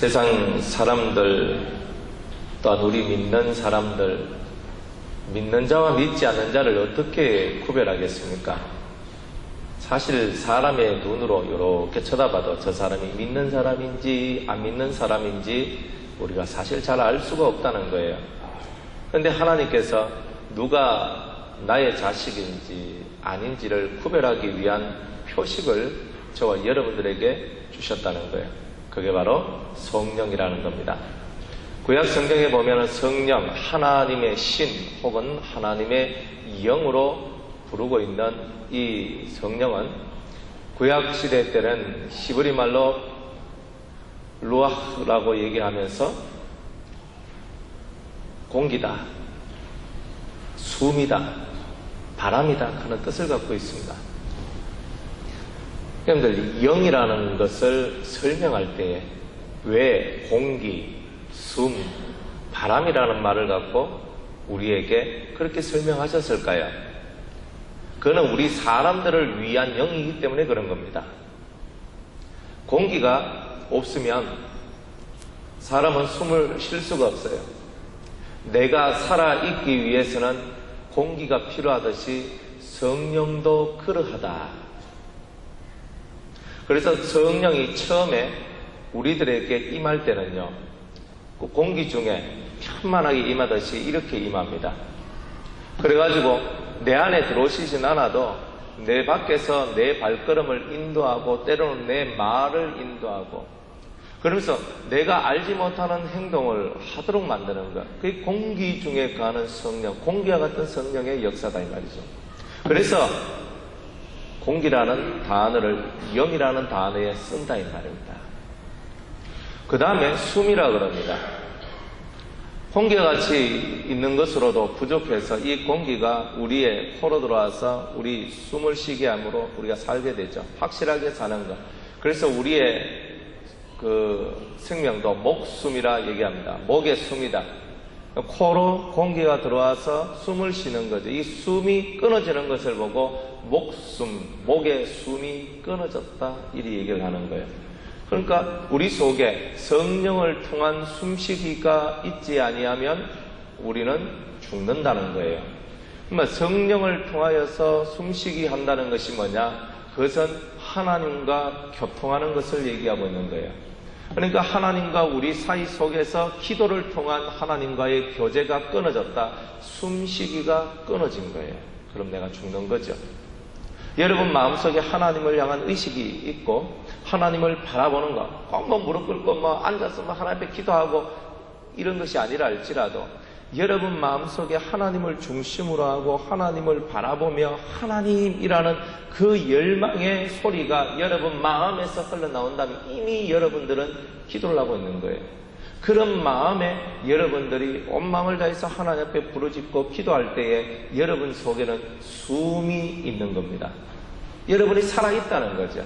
세상 사람들 또한 우리 믿는 사람들, 믿는 자와 믿지 않는 자를 어떻게 구별하겠습니까? 사실 사람의 눈으로 이렇게 쳐다봐도 저 사람이 믿는 사람인지 안 믿는 사람인지 우리가 사실 잘 알 수가 없다는 거예요. 그런데 하나님께서 누가 나의 자식인지 아닌지를 구별하기 위한 표식을 저와 여러분들에게 주셨다는 거예요. 그게 바로 성령이라는 겁니다. 구약 성경에 보면 성령, 하나님의 신 혹은 하나님의 영으로 부르고 있는 이 성령은 구약 시대 때는 히브리 말로 루아흐라고 얘기하면서 공기다, 숨이다, 바람이다 하는 뜻을 갖고 있습니다. 여러분들, 영이라는 것을 설명할 때 왜 공기, 숨, 바람이라는 말을 갖고 우리에게 그렇게 설명하셨을까요? 그거는 우리 사람들을 위한 영이기 때문에 그런 겁니다. 공기가 없으면 사람은 숨을 쉴 수가 없어요. 내가 살아있기 위해서는 공기가 필요하듯이 성령도 그러하다. 그래서 성령이 처음에 우리들에게 임할 때는요, 그 공기 중에 편만하게 임하듯이 이렇게 임합니다. 그래가지고 내 안에 들어오시진 않아도 내 밖에서 내 발걸음을 인도하고 때로는 내 말을 인도하고 그러면서 내가 알지 못하는 행동을 하도록 만드는 것. 그게 공기 중에 가는 성령, 공기와 같은 성령의 역사다 이 말이죠. 그래서 공기라는 단어를 영이라는 단어에 쓴다 이 말입니다. 그 다음에 숨이라 그럽니다. 공기와 같이 있는 것으로도 부족해서 이 공기가 우리의 코로 들어와서 우리 숨을 쉬게 함으로 우리가 살게 되죠. 확실하게 사는 것. 그래서 우리의 그 생명도 목숨이라 얘기합니다. 목의 숨이다. 코로 공기가 들어와서 숨을 쉬는 거죠. 이 숨이 끊어지는 것을 보고 목숨, 목의 숨이 끊어졌다 이리 얘기를 하는 거예요. 그러니까 우리 속에 성령을 통한 숨쉬기가 있지 아니하면 우리는 죽는다는 거예요. 그러니까 성령을 통하여서 숨쉬기 한다는 것이 뭐냐? 그것은 하나님과 교통하는 것을 얘기하고 있는 거예요. 그러니까 하나님과 우리 사이 속에서 기도를 통한 하나님과의 교제가 끊어졌다. 숨쉬기가 끊어진 거예요. 그럼 내가 죽는 거죠. 여러분 마음속에 하나님을 향한 의식이 있고 하나님을 바라보는 것, 꼭 뭐 무릎 꿇고 뭐 앉아서 뭐 하나님 앞에 기도하고 이런 것이 아니라 할지라도 여러분 마음속에 하나님을 중심으로 하고 하나님을 바라보며 하나님이라는 그 열망의 소리가 여러분 마음에서 흘러나온다면 이미 여러분들은 기도를 하고 있는 거예요. 그런 마음에 여러분들이 온 마음을 다해서 하나님 앞에 부르짖고 기도할 때에 여러분 속에는 숨이 있는 겁니다. 여러분이 살아있다는 거죠.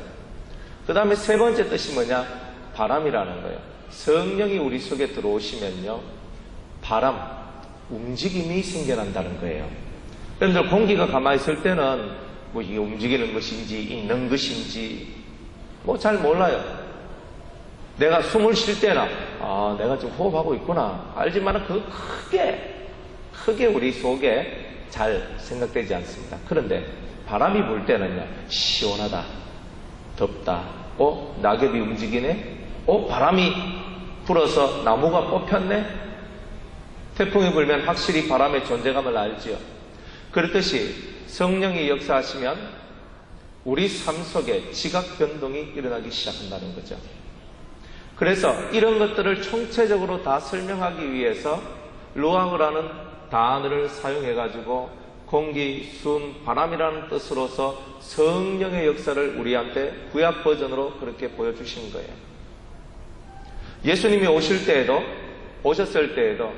그 다음에 세 번째 뜻이 뭐냐? 바람이라는 거예요. 성령이 우리 속에 들어오시면요, 바람, 움직임이 생겨난다는 거예요. 여러분들 공기가 가만히 있을 때는 뭐 이게 움직이는 것인지 있는 것인지 뭐 잘 몰라요. 내가 숨을 쉴 때나 내가 지금 호흡하고 있구나 알지만 그 크게 우리 속에 잘 생각되지 않습니다. 그런데 바람이 불 때는요, 시원하다, 덥다, 낙엽이 움직이네, 바람이 불어서 나무가 뽑혔네, 태풍이 불면 확실히 바람의 존재감을 알지요. 그렇듯이 성령이 역사하시면 우리 삶 속에 지각 변동이 일어나기 시작한다는 거죠. 그래서 이런 것들을 총체적으로 다 설명하기 위해서 루아흐라는 단어를 사용해가지고 공기, 숨, 바람이라는 뜻으로서 성령의 역사를 우리한테 구약 버전으로 그렇게 보여주신 거예요. 예수님이 오셨을 때에도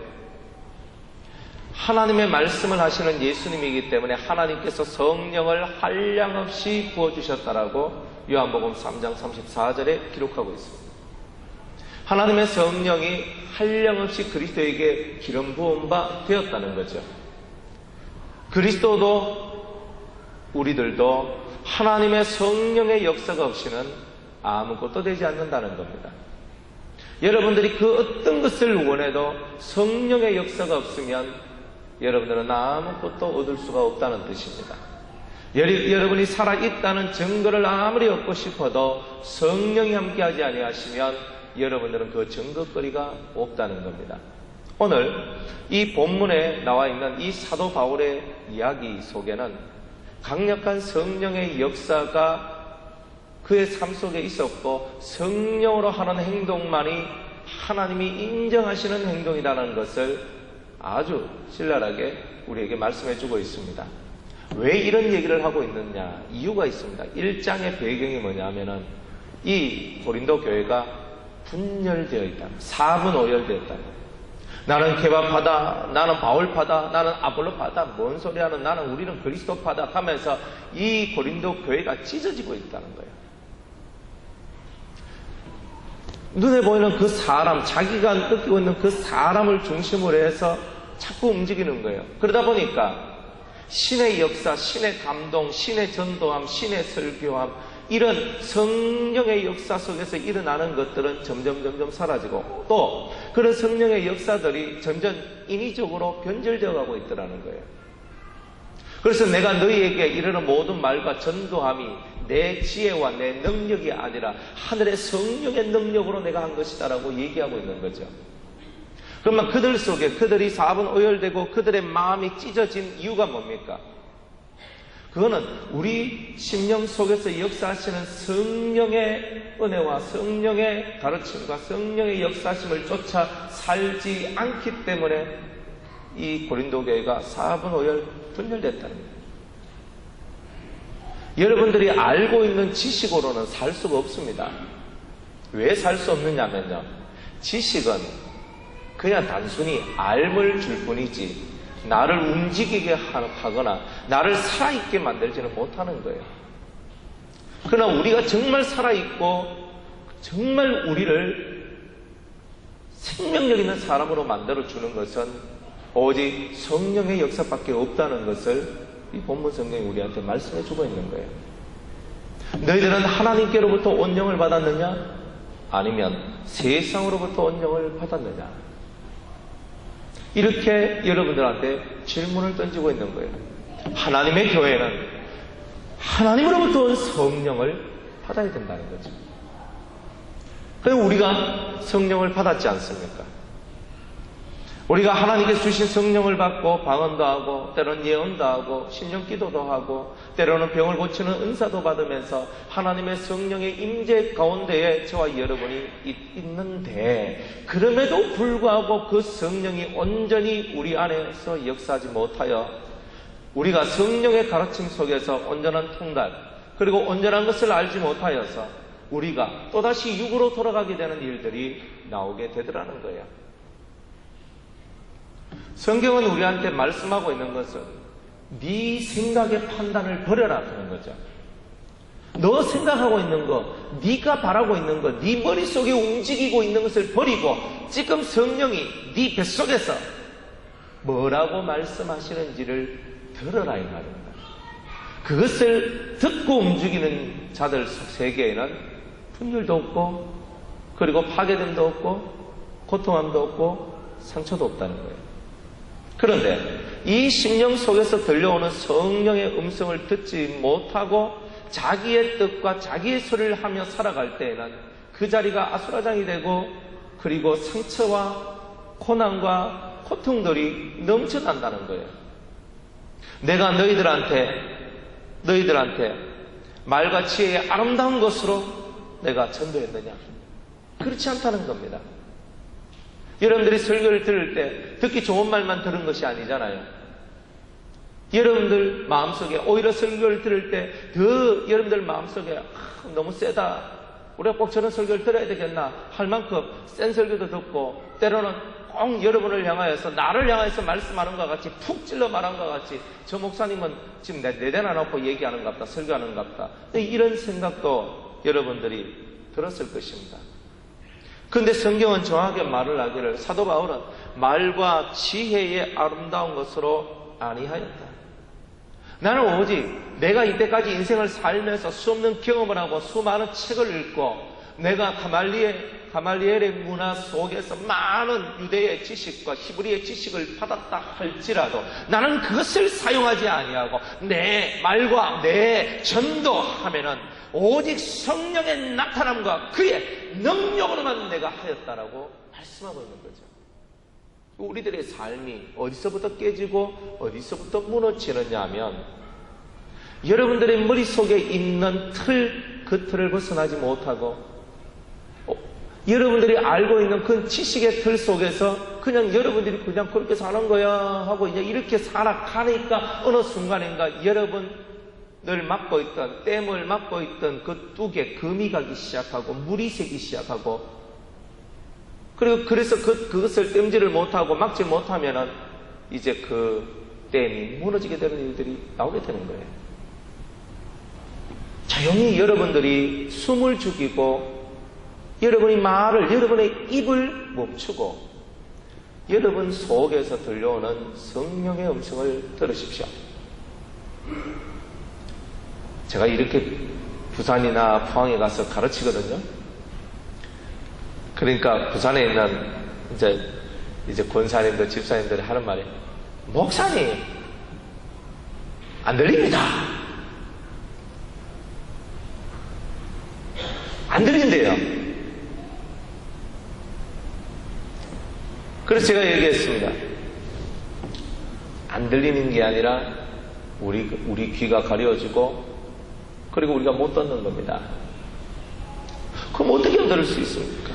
하나님의 말씀을 하시는 예수님이기 때문에 하나님께서 성령을 한량없이 부어주셨다라고 요한복음 3장 34절에 기록하고 있습니다. 하나님의 성령이 한량없이 그리스도에게 기름 부은 바 되었다는 거죠. 그리스도도 우리들도 하나님의 성령의 역사가 없이는 아무것도 되지 않는다는 겁니다. 여러분들이 그 어떤 것을 원해도 성령의 역사가 없으면 여러분들은 아무것도 얻을 수가 없다는 뜻입니다. 여러분이 살아있다는 증거를 아무리 얻고 싶어도 성령이 함께하지 아니하시면 여러분들은 그 증거거리가 없다는 겁니다. 오늘 이 본문에 나와 있는 이 사도 바울의 이야기 속에는 강력한 성령의 역사가 그의 삶 속에 있었고 성령으로 하는 행동만이 하나님이 인정하시는 행동이라는 것을 아주 신랄하게 우리에게 말씀해 주고 있습니다. 왜 이런 얘기를 하고 있느냐? 이유가 있습니다. 1장의 배경이 뭐냐면은 이 고린도 교회가 분열되어 있다. 4분 5열되었다. 나는 케바파다, 나는 바울파다, 나는 아볼로파다, 뭔 소리 하는 나는 우리는 그리스도파다 하면서 이 고린도 교회가 찢어지고 있다는 거예요. 눈에 보이는 그 사람, 자기가 느끼고 있는 그 사람을 중심으로 해서 자꾸 움직이는 거예요. 그러다 보니까 신의 역사, 신의 감동, 신의 전도함, 신의 설교함, 이런 성령의 역사 속에서 일어나는 것들은 점점 사라지고 또 그런 성령의 역사들이 점점 인위적으로 변질되어 가고 있더라는 거예요. 그래서 내가 너희에게 이르는 모든 말과 전도함이 내 지혜와 내 능력이 아니라 하늘의 성령의 능력으로 내가 한 것이다라고 얘기하고 있는 거죠. 그러면 그들 속에 그들이 4분 오열되고 그들의 마음이 찢어진 이유가 뭡니까? 그거는 우리 심령 속에서 역사하시는 성령의 은혜와 성령의 가르침과 성령의 역사심을 쫓아 살지 않기 때문에 이 고린도 교회가 4분 5열 분열됐다는 거예요. 여러분들이 알고 있는 지식으로는 살 수가 없습니다. 왜 살 수 없느냐면요. 지식은 그냥 단순히 알을 줄 뿐이지 나를 움직이게 하거나 나를 살아있게 만들지는 못하는 거예요. 그러나 우리가 정말 살아있고 정말 우리를 생명력 있는 사람으로 만들어주는 것은 오직 성령의 역사밖에 없다는 것을 이 본문 성경이 우리한테 말씀해주고 있는 거예요. 너희들은 하나님께로부터 온영을 받았느냐? 아니면 세상으로부터 온영을 받았느냐? 이렇게 여러분들한테 질문을 던지고 있는 거예요. 하나님의 교회는 하나님으로부터 온 성령을 받아야 된다는 거죠. 그럼 우리가 성령을 받았지 않습니까? 우리가 하나님께서 주신 성령을 받고 방언도 하고 때로는 예언도 하고 신령기도도 하고 때로는 병을 고치는 은사도 받으면서 하나님의 성령의 임재 가운데에 저와 여러분이 있는데 그럼에도 불구하고 그 성령이 온전히 우리 안에서 역사하지 못하여 우리가 성령의 가르침 속에서 온전한 통달 그리고 온전한 것을 알지 못하여서 우리가 또다시 육으로 돌아가게 되는 일들이 나오게 되더라는 거예요. 성경은 우리한테 말씀하고 있는 것은 네 생각의 판단을 버려라 하는 거죠. 너 생각하고 있는 거, 네가 바라고 있는 거, 네 머릿속에 움직이고 있는 것을 버리고 지금 성령이 네 뱃속에서 뭐라고 말씀하시는지를 들어라 이 말입니다. 그것을 듣고 움직이는 자들 세계에는 분열도 없고 그리고 파괴됨도 없고 고통함도 없고 상처도 없다는 거예요. 그런데 이 심령 속에서 들려오는 성령의 음성을 듣지 못하고 자기의 뜻과 자기의 소리를 하며 살아갈 때에는 그 자리가 아수라장이 되고 그리고 상처와 고난과 고통들이 넘쳐난다는 거예요. 내가 너희들한테 말과 지혜의 아름다운 것으로 내가 전도했느냐? 그렇지 않다는 겁니다. 여러분들이 설교를 들을 때 듣기 좋은 말만 들은 것이 아니잖아요. 여러분들 마음속에 오히려 설교를 들을 때 더 여러분들 마음속에 너무 세다. 우리가 꼭 저런 설교를 들어야 되겠나 할 만큼 센 설교도 듣고 때로는 꼭 여러분을 향하여서 나를 향하여서 말씀하는 것 같이 푹 찔러 말한 것 같이 저 목사님은 지금 내 대나 놓고 얘기하는 것 같다. 설교하는 것 같다. 이런 생각도 여러분들이 들었을 것입니다. 그런데 성경은 정확하게 말을 하기를 사도 바울은 말과 지혜의 아름다운 것으로 아니하였다. 나는 오직 내가 이때까지 인생을 살면서 수없는 경험을 하고 수많은 책을 읽고 내가 가말리엘 가말리엘의 문화 속에서 많은 유대의 지식과 히브리의 지식을 받았다 할지라도 나는 그것을 사용하지 아니하고 내 말과 내 전도하면은 오직 성령의 나타남과 그의 능력으로만 내가 하였다라고 말씀하고 있는 거죠. 우리들의 삶이 어디서부터 깨지고 어디서부터 무너지느냐 하면 여러분들의 머릿속에 있는 그 틀을 벗어나지 못하고 여러분들이 알고 있는 그 지식의 틀 속에서 그냥 여러분들이 그냥 그렇게 사는 거야 하고 이제 이렇게 살아가니까 어느 순간인가 여러분을 맡고 있던 댐을 맡고 있던 그 뚝에 금이 가기 시작하고 물이 새기 시작하고 그리고 그래서 그것을 땜질을 못하고 막지 못하면은 이제 그 댐이 무너지게 되는 일들이 나오게 되는 거예요. 조용히 여러분들이 숨을 죽이고 여러분이 말을, 여러분의 입을 멈추고 여러분 속에서 들려오는 성령의 음성을 들으십시오. 제가 이렇게 부산이나 포항에 가서 가르치거든요. 그러니까 부산에 있는 이제 권사님들, 집사님들이 하는 말이 목사님 안 들립니다. 안 들린대요. 그래서 제가 얘기했습니다. 안 들리는 게 아니라 우리 귀가 가려지고 그리고 우리가 못 듣는 겁니다. 그럼 어떻게 들을 수 있습니까?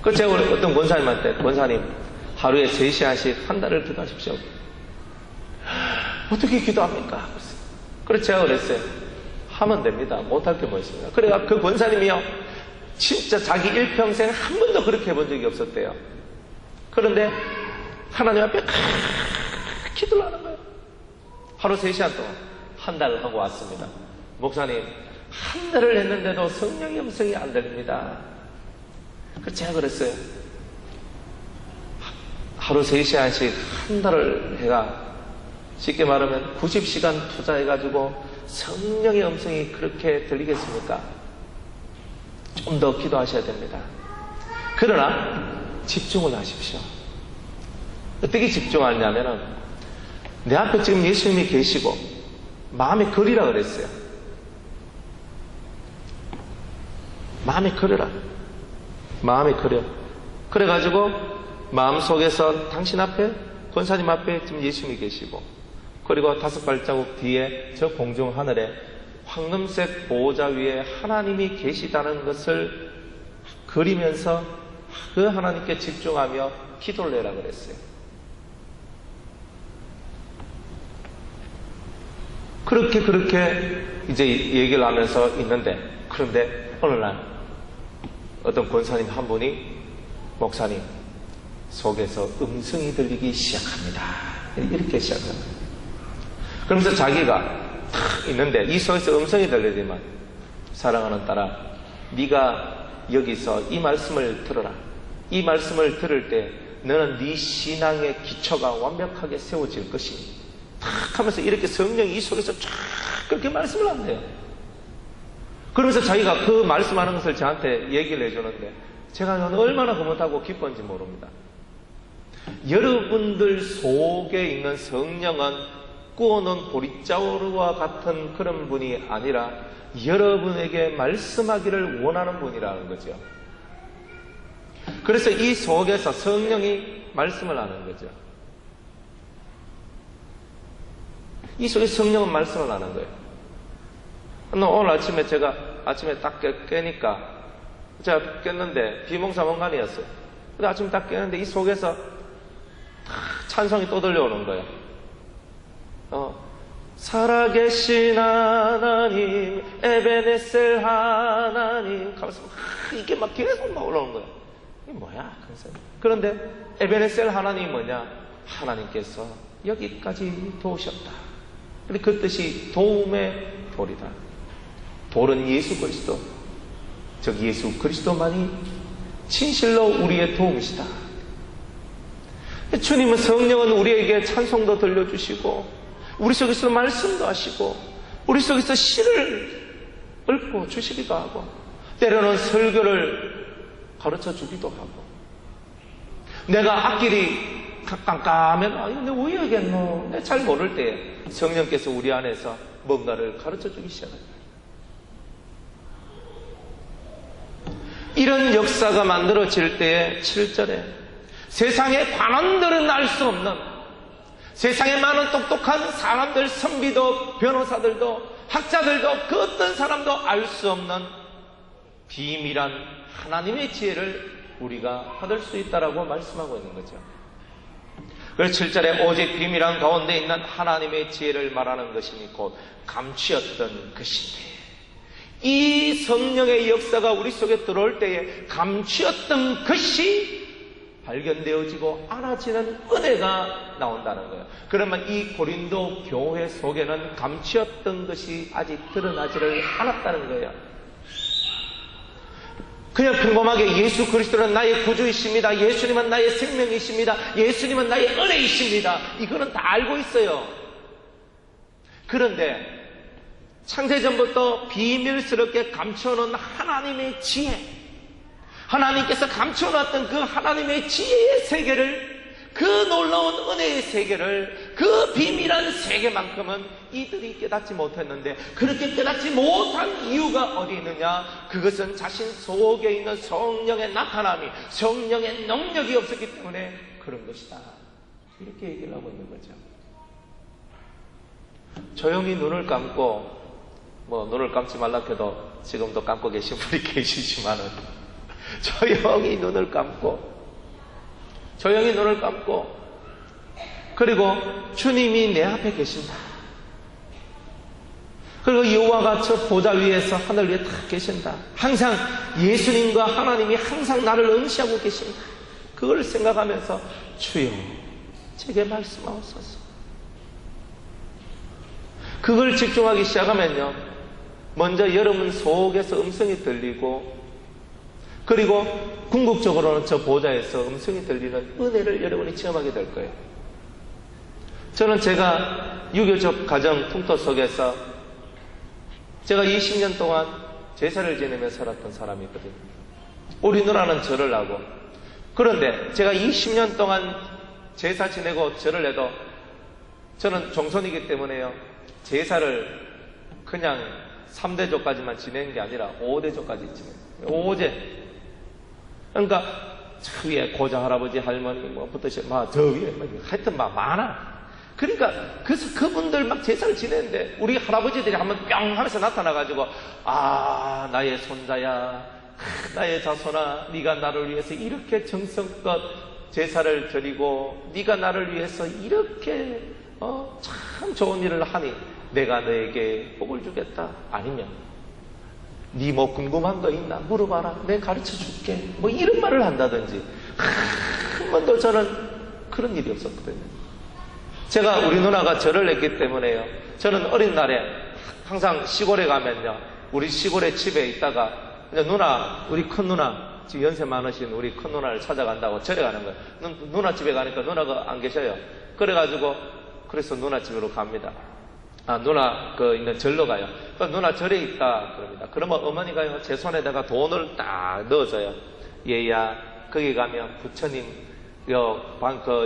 그래서 제가 어떤 권사님한테 권사님 하루에 3시간씩 한 달을 기도하십시오. 어떻게 기도합니까? 그래서 제가 그랬어요. 하면 됩니다. 못할 게 뭐 있습니까? 그래가 그 권사님이요. 진짜 자기 일평생 한 번도 그렇게 해본 적이 없었대요. 그런데 하나님 앞에 기도를 하는 거예요. 하루 3시간 동안 한 달을 하고 왔습니다. 목사님 한 달을 했는데도 성령의 음성이 안 들립니다. 그래서 제가 그랬어요. 하루 3시간씩 한 달을 해가 쉽게 말하면 90시간 투자해가지고 성령의 음성이 그렇게 들리겠습니까? 좀 더 기도하셔야 됩니다. 그러나 집중을 하십시오. 어떻게 집중하냐면은 내 앞에 지금 예수님이 계시고 마음에 걸이라 그랬어요. 마음에 걸으라. 마음에 걸어. 그래가지고 마음속에서 당신 앞에 권사님 앞에 지금 예수님이 계시고 그리고 5발자국 뒤에 저 공중 하늘에 황금색 보호자 위에 하나님이 계시다는 것을 그리면서 그 하나님께 집중하며 기도를 해라 그랬어요. 그렇게 이제 얘기를 하면서 있는데 그런데 어느 날 어떤 권사님 한 분이 목사님 속에서 음성이 들리기 시작합니다. 이렇게 시작합니다. 그러면서 자기가 탁 있는데 이 속에서 음성이 들리지만 사랑하는 딸아 네가 여기서 이 말씀을 들어라. 이 말씀을 들을 때 너는 네 신앙의 기초가 완벽하게 세워질 것이니 탁 하면서 이렇게 성령이 이 속에서 쫙 그렇게 말씀을 한대요. 그러면서 자기가 그 말씀하는 것을 저한테 얘기를 해주는데 제가 얼마나 흐뭇하고 기쁜지 모릅니다. 여러분들 속에 있는 성령은 꾸어놓은 보리자루와 같은 그런 분이 아니라 여러분에게 말씀하기를 원하는 분이라는 거죠. 그래서 이 속에서 성령이 말씀을 하는 거죠. 이 속에 성령은 말씀을 하는 거예요. 오늘 아침에 제가 아침에 딱 깨니까 제가 깼는데 비몽사몽간이었어요. 근데 아침에 딱 깨는데 이 속에서 찬송이 또 들려오는 거예요. 살아계신 하나님, 에베네셀 하나님, 가면서 이게 막 계속 막 올라오는 거예요. 이게 뭐야? 그런데 에베네셀 하나님이 뭐냐? 하나님께서 여기까지 도우셨다. 근데 그 뜻이 도움의 돌이다. 돌은 예수 그리스도, 즉 예수 그리스도만이 진실로 우리의 도움이시다. 주님은 성령은 우리에게 찬송도 들려주시고 우리 속에서 말씀도 하시고 우리 속에서 시를 읊고 주시기도 하고 때로는 설교를 가르쳐 주기도 하고, 내가 앞길이 깜깜하면 내가 왜 해야겠노? 내가 잘 모를 때 성령께서 우리 안에서 뭔가를 가르쳐 주기 시작합니다. 이런 역사가 만들어질 때에 7절에 세상의 관원들은 알 수 없는, 세상에 많은 똑똑한 사람들, 선비도 변호사들도 학자들도 그 어떤 사람도 알 수 없는 비밀한 하나님의 지혜를 우리가 받을 수 있다라고 말씀하고 있는 거죠. 그래서 7절에 오직 비밀한 가운데 있는 하나님의 지혜를 말하는 것이니 곧 감추었던 것인데, 이 성령의 역사가 우리 속에 들어올 때에 감추었던 것이 발견되어지고 알아지는 은혜가 나온다는 거예요. 그러면 이 고린도 교회 속에는 감추었던 것이 아직 드러나지를 않았다는 거예요. 그냥 평범하게 예수 그리스도는 나의 구주이십니다, 예수님은 나의 생명이십니다, 예수님은 나의 은혜이십니다, 이거는 다 알고 있어요. 그런데 창세전부터 비밀스럽게 감춰놓은 하나님의 지혜, 하나님께서 감춰놨던 그 하나님의 지혜의 세계를, 그 놀라운 은혜의 세계를, 그 비밀한 세계만큼은 이들이 깨닫지 못했는데, 그렇게 깨닫지 못한 이유가 어디 있느냐? 그것은 자신 속에 있는 성령의 나타남이, 성령의 능력이 없었기 때문에 그런 것이다, 이렇게 얘기를 하고 있는 거죠. 조용히 눈을 감고, 눈을 감지 말라 해도 지금도 감고 계신 분이 계시지만은, 조용히 눈을 감고, 그리고 주님이 내 앞에 계신다. 그리고 여호와가 저 보좌 위에서 하늘 위에 탁 계신다. 항상 예수님과 하나님이 항상 나를 응시하고 계신다. 그걸 생각하면서 주여 제게 말씀하옵소서. 그걸 집중하기 시작하면요, 먼저 여러분 속에서 음성이 들리고, 그리고 궁극적으로는 저 보좌에서 음성이 들리는 은혜를 여러분이 체험하게 될 거예요. 저는 제가 유교적 가정 풍토 속에서 제가 20년 동안 제사를 지내며 살았던 사람이거든요. 우리 누나는 절을 하고, 그런데 제가 20년 동안 제사 지내고 절을 해도 저는 종손이기 때문에요, 제사를 그냥 3대조까지만 지낸 게 아니라 5대조까지 지내요. 5제. 그러니까 저 위에 고장 할아버지 할머니 붙으시 저 위에 하여튼 많아. 그러니까 그래서 그분들 막 제사를 지내는데 우리 할아버지들이 한번 뿅 하면서 나타나가지고, 나의 손자야, 나의 자손아, 네가 나를 위해서 이렇게 정성껏 제사를 드리고 네가 나를 위해서 이렇게 참 좋은 일을 하니 내가 너에게 복을 주겠다. 아니면 네 뭐 궁금한 거 있나 물어봐라, 내가 가르쳐 줄게, 이런 말을 한다든지. 한 번도 저는 그런 일이 없었거든요. 제가 우리 누나가 절을 했기 때문에요, 저는 어린 날에 항상 시골에 가면요, 우리 시골에 집에 있다가 누나, 우리 큰 누나, 지금 연세 많으신 우리 큰 누나를 찾아간다고 절에 가는 거예요. 누나 집에 가니까 누나가 안 계셔요. 그래서 누나 집으로 갑니다. 누나 있는 절로 가요. 누나 절에 있다 그럽니다. 그러면 어머니가요, 제 손에다가 돈을 딱 넣어줘요. 얘야, 거기 가면 부처님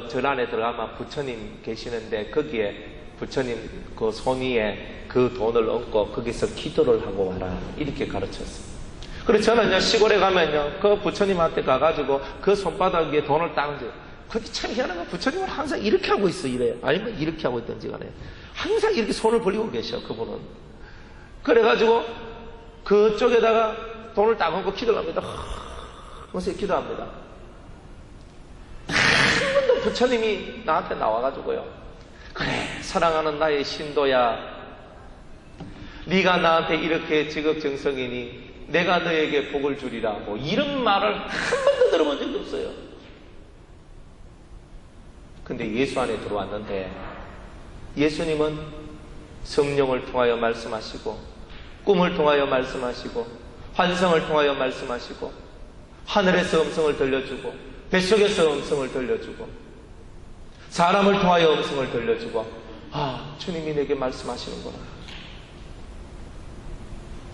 절 안에 들어가면 부처님 계시는데 거기에 부처님 그 손 위에 그 돈을 얹고 거기서 기도를 하고 와라, 이렇게 가르쳤어요. 그래서 저는요, 시골에 가면요, 그 부처님한테 가가지고 그 손바닥 위에 돈을 딱 얹어요. 근데 참 희한한 건 부처님은 항상 이렇게 하고 있어, 이래요. 아니면 이렇게 하고 있든지 간에 항상 이렇게 손을 벌리고 계셔, 그분은. 그래가지고 그쪽에다가 돈을 딱 얹고 기도를 합니다. 그래서 기도합니다. 한 번도 부처님이 나한테 나와가지고요, 그래 사랑하는 나의 신도야, 네가 나한테 이렇게 지극정성이니 내가 너에게 복을 주리라, 이런 말을 한 번도 들어본 적이 없어요. 근데 예수 안에 들어왔는데 예수님은 성령을 통하여 말씀하시고, 꿈을 통하여 말씀하시고, 환상을 통하여 말씀하시고, 하늘에서 음성을 들려주고, 뱃속에서 음성을 들려주고, 사람을 통하여 음성을 들려주고, 주님이 내게 말씀하시는구나.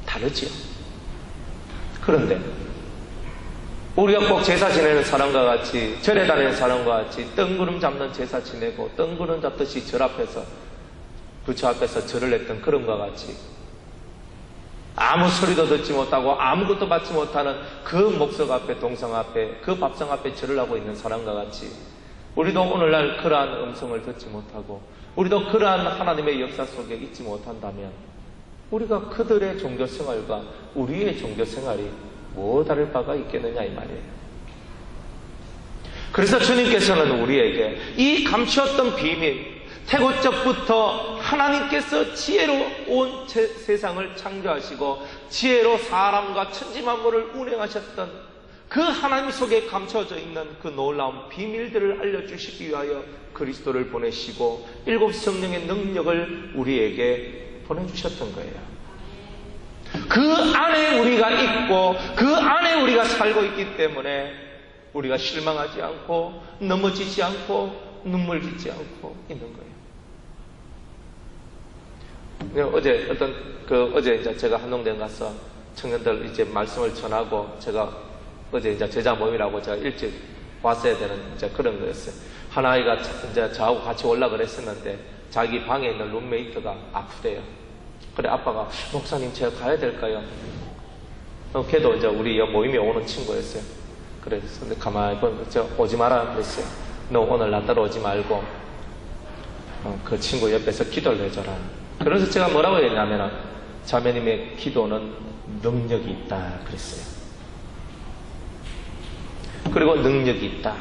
다르지요. 그런데 우리가 꼭 제사 지내는 사람과 같이, 절에 다니는 사람과 같이 뜬구름 잡는 제사 지내고 뜬구름 잡듯이 절 앞에서, 부처 앞에서 절을 했던 그런 것과 같이 아무 소리도 듣지 못하고 아무것도 받지 못하는 그 목석 앞에, 동상 앞에, 그 밥상 앞에 절을 하고 있는 사람과 같이 우리도 오늘날 그러한 음성을 듣지 못하고 우리도 그러한 하나님의 역사 속에 있지 못한다면 우리가 그들의 종교생활과 우리의 종교생활이 뭐 다를 바가 있겠느냐 이 말이에요. 그래서 주님께서는 우리에게 이 감추었던 비밀, 태고적부터 하나님께서 지혜로 온 세상을 창조하시고 지혜로 사람과 천지만물을 운행하셨던 그 하나님 속에 감춰져 있는 그 놀라운 비밀들을 알려주시기 위하여 그리스도를 보내시고 7 성령의 능력을 우리에게 보내주셨던 거예요. 그 안에 우리가 있고 그 안에 우리가 살고 있기 때문에 우리가 실망하지 않고 넘어지지 않고 눈물 짓지 않고 있는 거예요. 어제 어제 이제 제가 한동대에 가서 청년들 이제 말씀을 전하고 제가 어제 이제 제자 모임이라고 제가 일찍 왔어야 되는 이제 그런 거였어요. 한 아이가 이제 저하고 같이 올라 그랬었는데 자기 방에 있는 룸메이트가 아프대요. 그래 아빠가 목사님 제가 가야 될까요? 걔도 이제 우리 모임에 오는 친구였어요. 그래서 가만히 보면 오지 마라 그랬어요. 너 오늘 나 따라 오지 말고 그 친구 옆에서 기도를 해줘라. 그래서 제가 뭐라고 했냐면 자매님의 기도는 능력이 있다 그랬어요. 그리고 능력이 있다.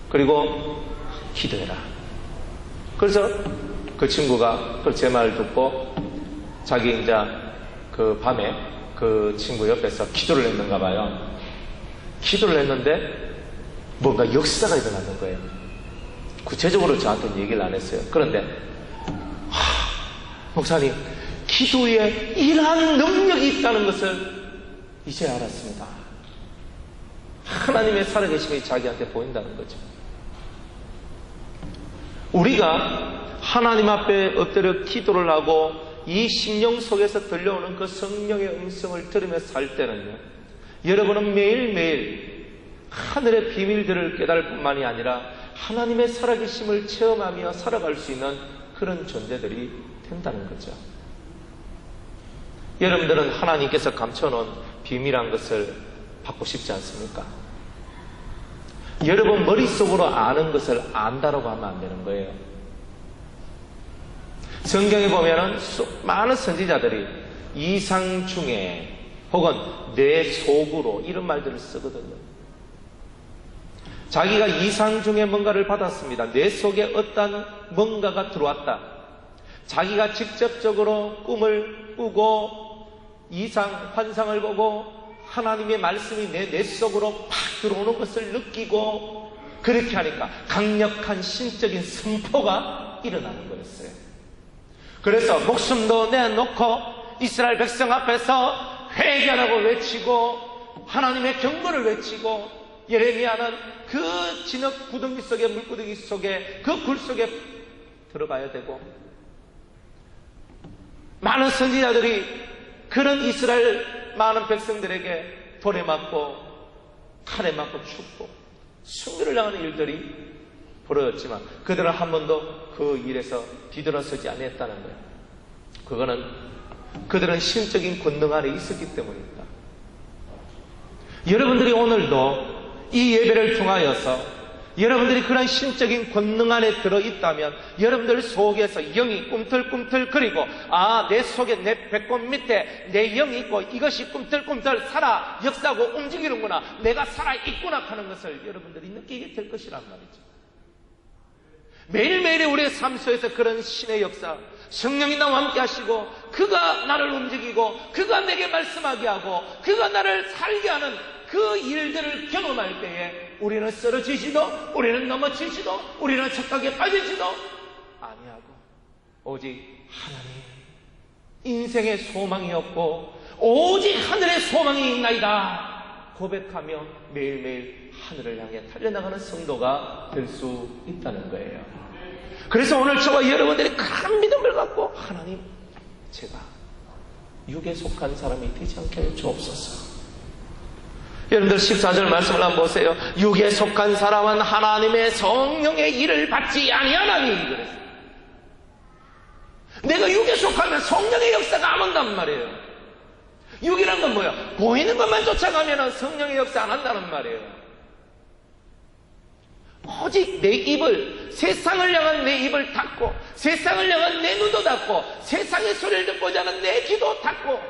그리고 기도해라. 그래서 그 친구가 제 말을 듣고 자기 이제 그 밤에 그 친구 옆에서 기도를 했는가 봐요. 기도를 했는데 뭔가 역사가 일어나는 거예요. 구체적으로 저한테는 얘기를 안 했어요. 그런데 목사님 기도에 이러한 능력이 있다는 것을 이제 알았습니다. 하나님의 살아계심이 자기한테 보인다는 거죠. 우리가 하나님 앞에 엎드려 기도를 하고 이 심령 속에서 들려오는 그 성령의 음성을 들으며 살 때는요, 여러분은 매일매일 하늘의 비밀들을 깨달을 뿐만이 아니라 하나님의 살아계심을 체험하며 살아갈 수 있는 그런 존재들이 된다는 거죠. 여러분들은 하나님께서 감춰놓은 비밀한 것을 받고 싶지 않습니까? 여러분 머릿속으로 아는 것을 안다라고 하면 안 되는 거예요. 성경에 보면은 많은 선지자들이 이상 중에 혹은 내 속으로 이런 말들을 쓰거든요. 자기가 이상 중에 뭔가를 받았습니다. 내 속에 어떤 뭔가가 들어왔다. 자기가 직접적으로 꿈을 꾸고 이상, 환상을 보고 하나님의 말씀이 내 속으로 팍 들어오는 것을 느끼고 그렇게 하니까 강력한 신적인 선포가 일어나는 거였어요. 그래서 목숨도 내놓고 이스라엘 백성 앞에서 회개하라고 외치고 하나님의 경고를 외치고 예레미야는 그 진흙 구덩이 속에 물구덩이 속에 그 굴 속에 들어가야 되고 많은 선지자들이 그런 이스라엘 많은 백성들에게 돌에 맞고 칼에 맞고 죽고 승리를 향하는 일들이 벌어졌지만 그들은 한 번도 그 일에서 뒤돌아서지 않았다는 거예요. 그거는 그들은 신적인 권능 안에 있었기 때문입니다. 여러분들이 오늘도 이 예배를 통하여서 여러분들이 그런 신적인 권능 안에 들어있다면 여러분들 속에서 영이 꿈틀꿈틀거리고 내 속에 내 배꼽 밑에 내 영이 있고 이것이 꿈틀꿈틀 살아 역사하고 움직이는구나 내가 살아있구나 하는 것을 여러분들이 느끼게 될 것이란 말이죠. 매일매일의 우리의 삶 속에서 그런 신의 역사 성령이 나와 함께 하시고 그가 나를 움직이고 그가 내게 말씀하게 하고 그가 나를 살게 하는 그 일들을 경험할 때에 우리는 쓰러지지도 우리는 넘어지지도 우리는 착각에 빠지지도 아니하고 오직 하나님 인생의 소망이 없고 오직 하늘의 소망이 있나이다 고백하며 매일매일 하늘을 향해 달려나가는 성도가 될 수 있다는 거예요. 그래서 오늘 저와 여러분들이 큰 믿음을 갖고 하나님 제가 육에 속한 사람이 되지 않게 주옵소서. 여러분들 14절 말씀을 한번 보세요. 육에 속한 사람은 하나님의 성령의 일을 받지 아니하나니 그랬어요. 내가 육에 속하면 성령의 역사가 안 온단 말이에요. 육이란 건 뭐야? 보이는 것만 쫓아가면 성령의 역사 안 한다는 말이에요. 오직 내 입을, 세상을 향한 내 입을 닫고, 세상을 향한 내 눈도 닫고, 세상의 소리를 듣고자 하는 내 귀도 닫고,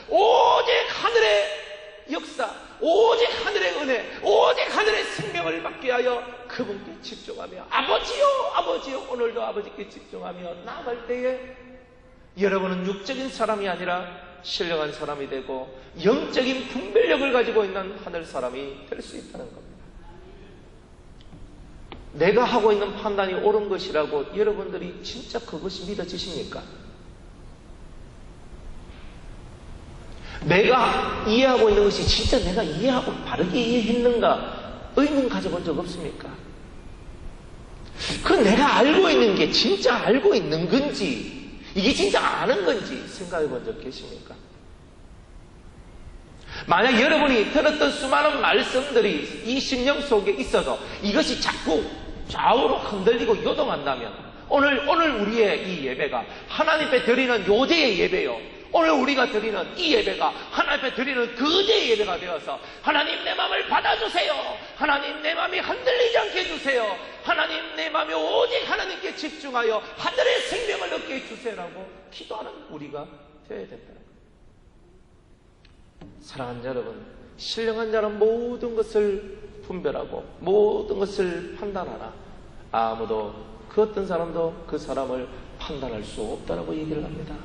오직 하늘의 역사, 오직 하늘의 은혜, 오직 하늘의 생명을 받게 하여 그분께 집중하며, 아버지요, 아버지요, 오늘도 아버지께 집중하며 나아갈 때에 여러분은 육적인 사람이 아니라 신령한 사람이 되고 영적인 분별력을 가지고 있는 하늘 사람이 될 수 있다는 겁니다. 내가 하고 있는 판단이 옳은 것이라고 여러분들이 진짜 그것이 믿어지십니까? 내가 이해하고 있는 것이 진짜 내가 이해하고 바르게 이해했는가 의문 가져본 적 없습니까? 그 내가 알고 있는 게 진짜 알고 있는 건지 이게 진짜 아는 건지 생각해 본 적 계십니까? 만약 여러분이 들었던 수많은 말씀들이 이 심령 속에 있어서 이것이 자꾸 좌우로 흔들리고 요동한다면 오늘 우리의 이 예배가 하나님 앞에 드리는 요제의 예배요. 오늘 우리가 드리는 이 예배가 하나님 앞에 드리는 거제의 예배가 되어서 하나님 내 마음을 받아주세요. 하나님 내 마음이 흔들리지 않게 해주세요. 하나님 내 마음이 오직 하나님께 집중하여 하늘의 생명을 얻게 해주세요라고 기도하는 우리가 되어야 된다는 거예요. 사랑하는 여러분, 신령한 자는 모든 것을 분별하고 모든 것을 판단하나 아무도 그 어떤 사람도 그 사람을 판단할 수 없다라고 얘기를 합니다.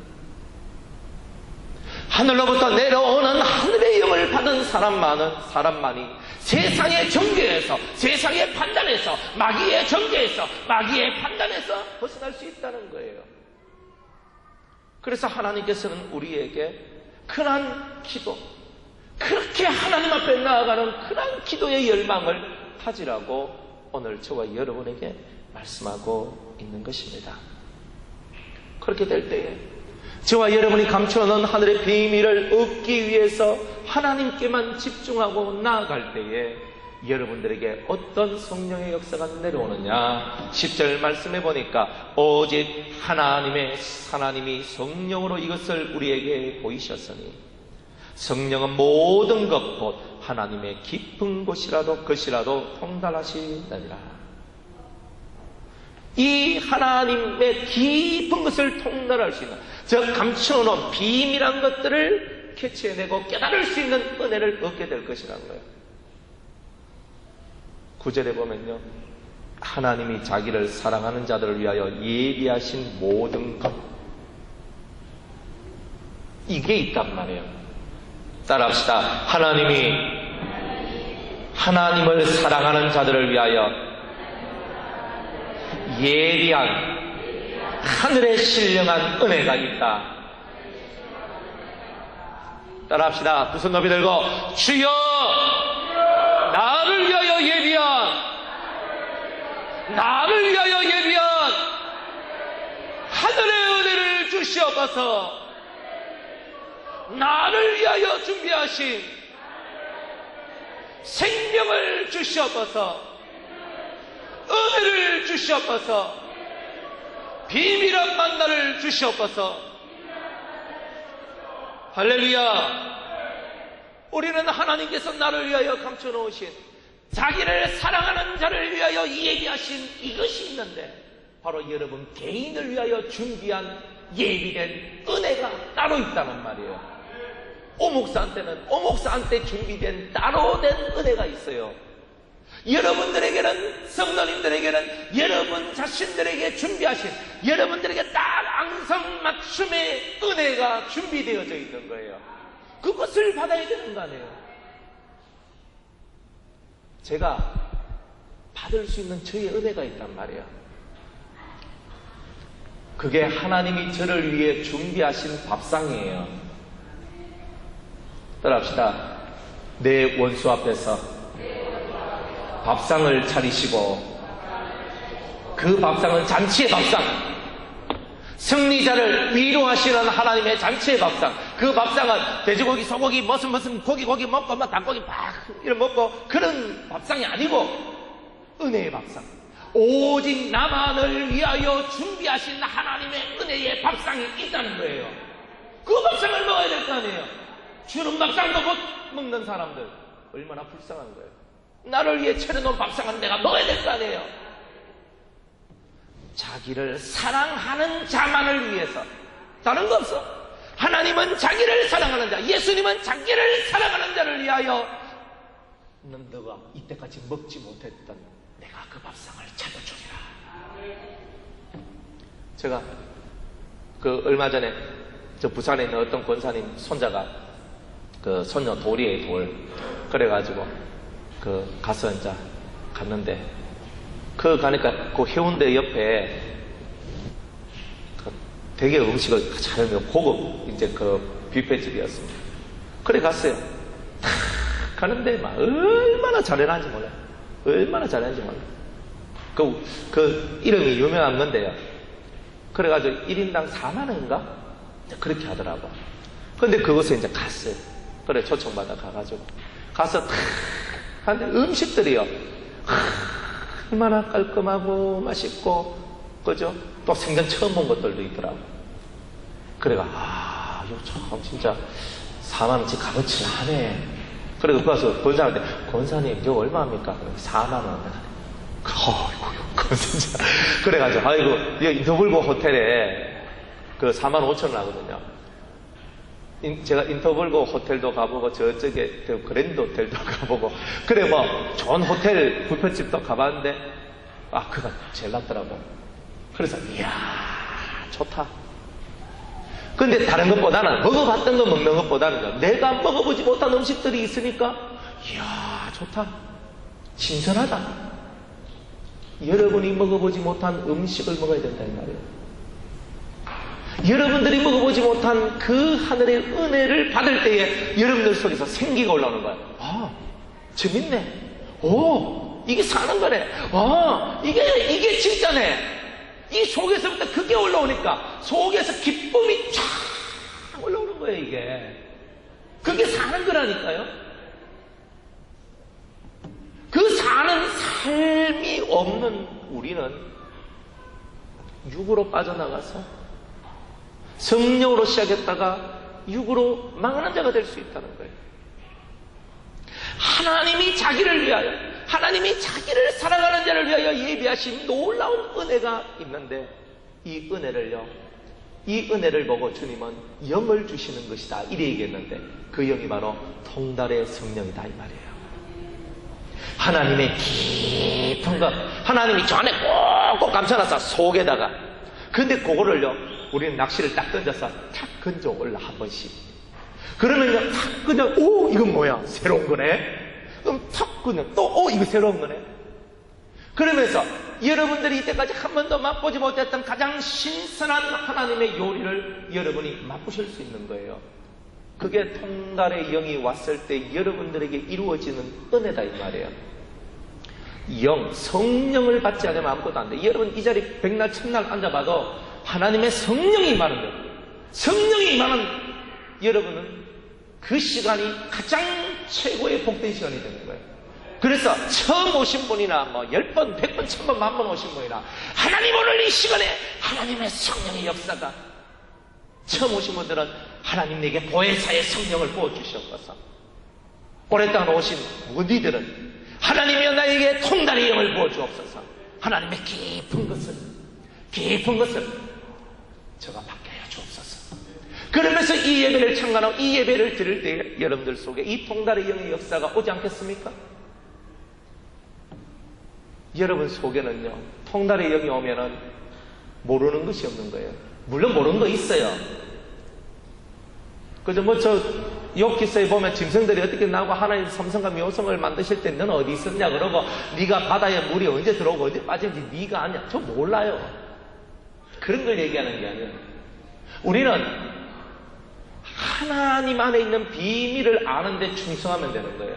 하늘로부터 내려오는 하늘의 영을 받은 사람만이 세상의 정죄에서, 세상의 판단에서, 마귀의 정죄에서, 마귀의 판단에서 벗어날 수 있다는 거예요. 그래서 하나님께서는 우리에게 큰한 기도, 그렇게 하나님 앞에 나아가는 큰한 기도의 열망을 가지라고 오늘 저와 여러분에게 말씀하고 있는 것입니다. 그렇게 될 때에 저와 여러분이 감추어놓은 하늘의 비밀을 얻기 위해서 하나님께만 집중하고 나아갈 때에 여러분들에게 어떤 성령의 역사가 내려오느냐 10절 말씀해 보니까 오직 하나님이 성령으로 이것을 우리에게 보이셨으니 성령은 모든 것 곧 하나님의 깊은 것이라도 통달하시느니라. 이 하나님의 깊은 것을 통달할 수 있는 저 감추어놓은 비밀한 것들을 캐치해내고 깨달을 수 있는 은혜를 얻게 될 것이라는 거예요. 9절에 보면요, 하나님이 자기를 사랑하는 자들을 위하여 예비하신 모든 것, 이게 있단 말이에요. 따라합시다. 하나님을 사랑하는 자들을 위하여 예비한 하늘의 신령한 은혜가 있다. 따라합시다. 두 손 높이 들고 주여 나를 위하여 예비한 하늘의 은혜를 주시옵소서. 나를 위하여 준비하신 생명을 주시옵소서. 은혜를 주시옵소서. 비밀한 만나를 주시옵소서. 할렐루야. 우리는 하나님께서 나를 위하여 감춰놓으신 자기를 사랑하는 자를 위하여 예비하신 이것이 있는데 바로 여러분 개인을 위하여 준비한 예비된 은혜가 따로 있다는 말이에요. 오목사한테 준비된 따로 된 은혜가 있어요. 여러분들에게는, 성도님들에게는 여러분 자신들에게 준비하신 여러분들에게 딱 앙상맞춤의 은혜가 준비되어져 있는 거예요. 그것을 받아야 되는 거 아니에요. 제가 받을 수 있는 저의 은혜가 있단 말이에요. 그게 하나님이 저를 위해 준비하신 밥상이에요. 따라합시다. 내 원수 앞에서 밥상을 차리시고 그 밥상은 잔치의 밥상, 승리자를 위로하시는 하나님의 잔치의 밥상. 그 밥상은 돼지고기, 소고기, 무슨 고기 먹고 막 닭고기 막 이런 먹고 그런 밥상이 아니고 은혜의 밥상. 오직 나만을 위하여 준비하신 하나님의 은혜의 밥상이 있다는 거예요. 그 밥상을 먹어야 될 거 아니에요. 주는 밥상도 못 먹는 사람들 얼마나 불쌍한 거예요. 나를 위해 차려놓은 밥상은 내가 먹어야 될 거 아니에요. 자기를 사랑하는 자만을 위해서. 다른 거 없어. 하나님은 자기를 사랑하는 자, 예수님은 자기를 사랑하는 자를 위하여 너가 이때까지 먹지 못했던 내가 그 밥상을 차려주리라. 제가 얼마 전에 저 부산에 있는 어떤 권사님 손자가 그 손녀 돌이에요, 돌. 그래가지고 가서 이제 갔는데 가니까 그 해운대 옆에 되게 음식을 잘 먹는 고급 이제 뷔페집이었습니다. 그래 갔어요. 탁 가는데 막 얼마나 잘해놨는지 몰라요. 얼마나 잘해놨는지 몰라요. 그 이름이 유명한 건데요. 그래가지고 1인당 4만 원인가? 그렇게 하더라고. 근데 그곳에 이제 갔어요. 그래 초청받아 가가지고 가서 탁 하는데 음식들이요. 얼마나 깔끔하고 맛있고 그죠? 또 생전 처음 본 것들도 있더라고. 그래가 이거 참 진짜 4만 원치 값어치를 하네. 그래서 가서 권사한테 권사님 이거 얼마입니까? 4만 원. 아이고요 권사. 그래가지고 아이고 이거 인터블고 호텔에 4만 5천 원 하거든요. 제가 인터블고 호텔도 가보고 저쪽에 그랜드 호텔도 가보고 그래 뭐 좋은 호텔 뷔페집도 가봤는데 그가 제일 낫더라고. 그래서 이야 좋다. 근데 다른 것보다는 먹어봤던 거 먹는 것보다는 내가 먹어보지 못한 음식들이 있으니까 이야 좋다. 신선하다. 여러분이 먹어보지 못한 음식을 먹어야 된다는 말이에요. 여러분들이 먹어보지 못한 그 하늘의 은혜를 받을 때에 여러분들 속에서 생기가 올라오는 거야. 재밌네. 이게 사는 거네. 이게 진짜네. 이 속에서부터 그게 올라오니까 속에서 기쁨이 쫙 올라오는 거예요, 이게. 그게 사는 거라니까요. 그 사는 삶이 없는 우리는 육으로 빠져나가서 성령으로 시작했다가 육으로 망하는 자가 될 수 있다는 거예요. 하나님이 자기를 위하여, 하나님이 자기를 사랑하는 자를 위하여 예비하신 놀라운 은혜가 있는데 이 은혜를 보고 주님은 영을 주시는 것이다 이래 얘기했는데 그 영이 바로 통달의 성령이다 이 말이에요. 하나님의 깊은 것, 하나님이 저 안에 꼭꼭 감춰놨어 속에다가. 근데 그거를요 우리는 낚시를 딱 던져서 탁 건져 올라 한 번씩. 그러면요 탁 그냥 이건 뭐야 새로운 거네. 그럼 탁 그냥 또 이거 새로운 거네. 그러면서 여러분들이 이때까지 한 번도 맛보지 못했던 가장 신선한 하나님의 요리를 여러분이 맛보실 수 있는 거예요. 그게 통달의 영이 왔을 때 여러분들에게 이루어지는 은혜다 이 말이에요. 성령을 받지 않으면 아무것도 안 돼. 여러분 이 자리 백날 첫날 앉아봐도 하나님의 성령이 임하는 거예요. 성령이 임하는 여러분은 그 시간이 가장 최고의 복된 시간이 되는 거예요. 그래서 처음 오신 분이나 10번, 100번, 1000번, 10,000번 오신 분이나 하나님 오늘 이 시간에 하나님의 성령의 역사가 처음 오신 분들은 하나님 내게 보혜사의 성령을 부어주셨어서 오랫동안 오신 무디들은 하나님이여 나에게 통달의 영을 부어주옵소서. 하나님의 깊은 것을 제가 받게 하여 주옵소서. 그러면서 이 예배를 참관하고 이 예배를 드릴 때 여러분들 속에 이 통달의 영의 역사가 오지 않겠습니까? 여러분 속에는요 통달의 영이 오면은 모르는 것이 없는 거예요. 물론 모르는 거 있어요. 그죠? 욥기서에 보면 짐승들이 어떻게 나오고 하나님 삼성과 묘성을 만드실 때 너는 어디 있었냐 그러고 네가 바다에 물이 언제 들어오고 언제 빠지는지 네가 아냐. 저 몰라요. 그런 걸 얘기하는 게 아니에요. 우리는 하나님 안에 있는 비밀을 아는데 충성하면 되는 거예요.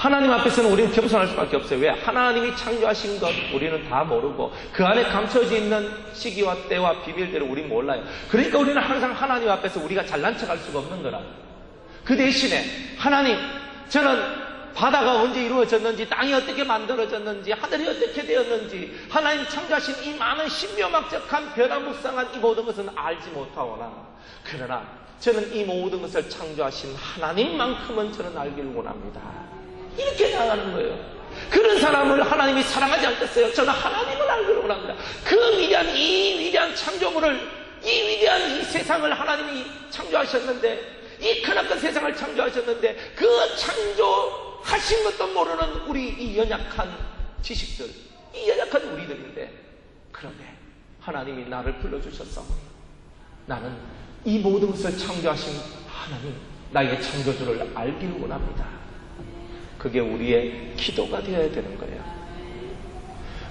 하나님 앞에서는 우리는 겸손할 수밖에 없어요. 왜? 하나님이 창조하신 것 우리는 다 모르고 그 안에 감춰져 있는 시기와 때와 비밀들을 우리는 몰라요. 그러니까 우리는 항상 하나님 앞에서 우리가 잘난 척할 수가 없는 거라. 그 대신에 하나님, 저는 바다가 언제 이루어졌는지, 땅이 어떻게 만들어졌는지, 하늘이 어떻게 되었는지, 하나님 창조하신 이 많은 신묘막적한 변화무쌍한 이 모든 것은 알지 못하오나, 그러나 저는 이 모든 것을 창조하신 하나님만큼은 저는 알기를 원합니다. 이렇게 나가는 거예요. 그런 사람을 하나님이 사랑하지 않겠어요? 저는 하나님을 알기를 원합니다. 그 이 위대한 창조물을, 이 위대한 이 세상을 하나님이 창조하셨는데, 이 크나큰 세상을 창조하셨는데 그 창조하신 것도 모르는 우리 이 연약한 지식들, 이 연약한 우리들인데, 그런데 하나님이 나를 불러주셨어. 나는 이 모든 것을 창조하신 하나님, 나의 창조주를 알기를 원합니다. 그게 우리의 기도가 되어야 되는 거예요.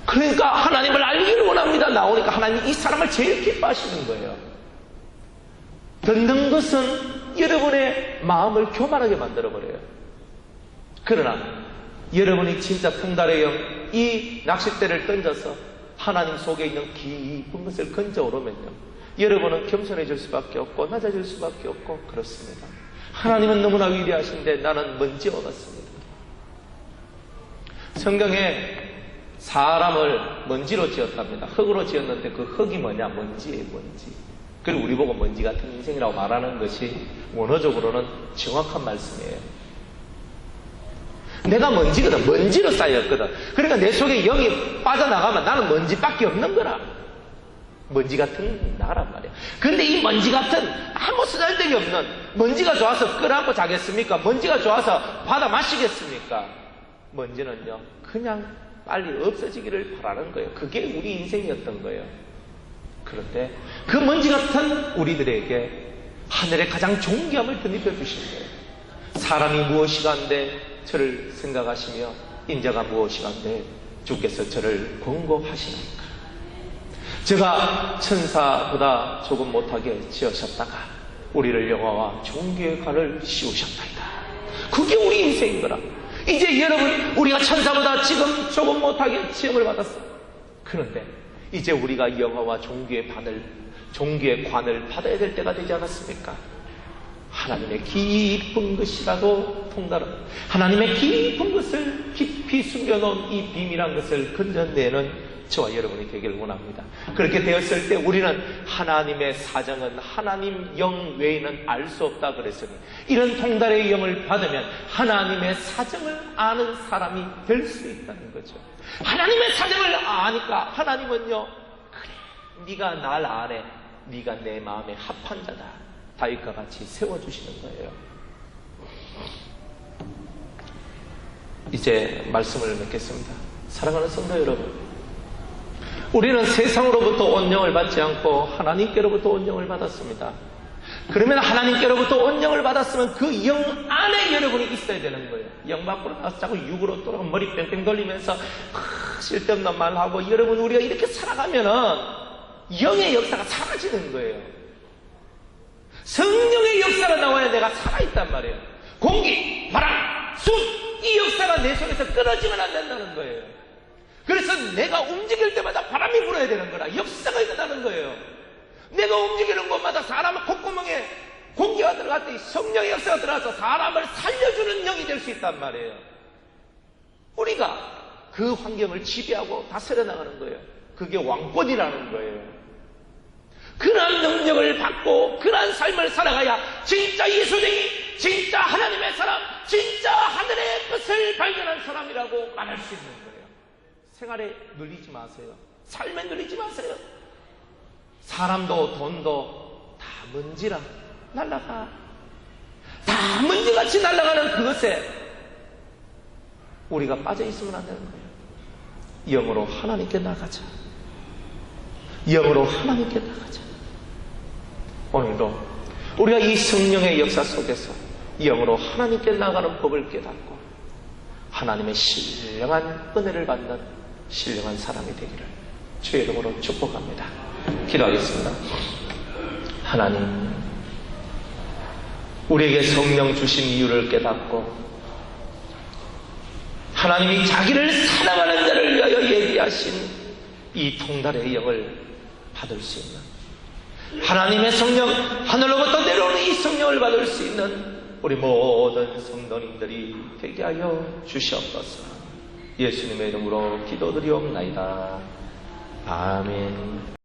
그러니까 하나님을 알기를 원합니다 나오니까 하나님이 이 사람을 제일 기뻐하시는 거예요. 듣는 것은 여러분의 마음을 교만하게 만들어버려요. 그러나 여러분이 진짜 통달의 영, 이 낚싯대를 던져서 하나님 속에 있는 깊은 것을 건져 오르면요, 여러분은 겸손해질 수밖에 없고 낮아질 수밖에 없고 그렇습니다. 하나님은 너무나 위대하신데 나는 먼지와 같습니다. 성경에 사람을 먼지로 지었답니다. 흙으로 지었는데 그 흙이 뭐냐? 먼지예요, 먼지. 그리고 우리 보고 먼지 같은 인생이라고 말하는 것이 원어적으로는 정확한 말씀이에요. 내가 먼지거든. 먼지로 쌓였거든. 그러니까 내 속에 영이 빠져나가면 나는 먼지밖에 없는 거라. 먼지 같은 나란 말이야. 근데 이 먼지 같은 아무 쓰잘데기 없는, 먼지가 좋아서 끌어안고 자겠습니까? 먼지가 좋아서 받아 마시겠습니까? 먼지는요, 그냥 빨리 없어지기를 바라는 거예요. 그게 우리 인생이었던 거예요. 그런데 그 먼지 같은 우리들에게 하늘의 가장 존귀함을 덧입혀 주신 거예요. 사람이 무엇이간데 저를 생각하시며 인자가 무엇이간데 주께서 저를 권고하시니까. 제가 천사보다 조금 못하게 지으셨다가 우리를 영화와 존귀의 관을 씌우셨나이다. 그게 우리 인생인 거라. 이제 여러분, 우리가 천사보다 지금 조금 못하게 지음을 받았어. 그런데 이제 우리가 영화와 존귀의 관을 받아야 될 때가 되지 않았습니까? 하나님의 깊은 것이라도 통달은, 하나님의 깊은 것을 깊이 숨겨놓은 이 비밀한 것을 건져내는 저와 여러분이 되기를 원합니다. 그렇게 되었을 때 우리는 하나님의 사정은 하나님 영 외에는 알 수 없다 그랬으니, 이런 통달의 영을 받으면 하나님의 사정을 아는 사람이 될 수 있다는 거죠. 하나님의 사정을 아니까 하나님은요, 그래, 네가 날 아네, 네가 내 마음에 합한 자다, 다윗과 같이 세워주시는 거예요. 이제 말씀을 맺겠습니다. 사랑하는 성도 여러분, 우리는 세상으로부터 온영을 받지 않고 하나님께로부터 온영을 받았습니다. 그러면 하나님께로부터 온영을 받았으면 그 영 안에 여러분이 있어야 되는 거예요. 영 밖으로 나와서 자꾸 육으로 돌아가 머리 뺑뺑 돌리면서 쓸데없는 말하고, 여러분, 우리가 이렇게 살아가면은 영의 역사가 사라지는 거예요. 성령의 역사가 나와야 내가 살아있단 말이에요. 공기, 바람, 숨, 이 역사가 내 속에서 끊어지면 안 된다는 거예요. 그래서 내가 움직일 때마다 바람이 불어야 되는 거라. 역사가 일어나는 거예요. 내가 움직이는 곳마다 사람 콧구멍에 공기가 들어갔더니 성령의 역사가 들어가서 사람을 살려주는 영이 될 수 있단 말이에요. 우리가 그 환경을 지배하고 다스려 나가는 거예요. 그게 왕권이라는 거예요. 그러한 능력을 받고 그러한 삶을 살아가야 진짜 예수쟁이, 진짜 하나님의 사람, 진짜 하늘의 것을 발견한 사람이라고 말할 수 있는 거예요. 생활에 눌리지 마세요. 삶에 눌리지 마세요. 사람도 돈도 다 먼지라 날아가. 다 먼지같이 날아가는 그것에 우리가 빠져있으면 안 되는 거예요. 영으로 하나님께 나가자. 영으로 하나님께 나가자. 오늘도 우리가 이 성령의 역사 속에서 영으로 하나님께 나가는 법을 깨닫고 하나님의 신령한 은혜를 받는 신령한 사람이 되기를 주의 이름으로 축복합니다. 기도하겠습니다. 하나님, 우리에게 성령 주신 이유를 깨닫고 하나님이 자기를 사랑하는 자를 위하여 예비하신 이 통달의 영을 받을 수 있는, 하나님의 성령, 하늘로부터 내려오는 이 성령을 받을 수 있는 우리 모든 성도님들이 되게 하여 주시옵소서. 예수님의 이름으로 기도드리옵나이다. 아멘.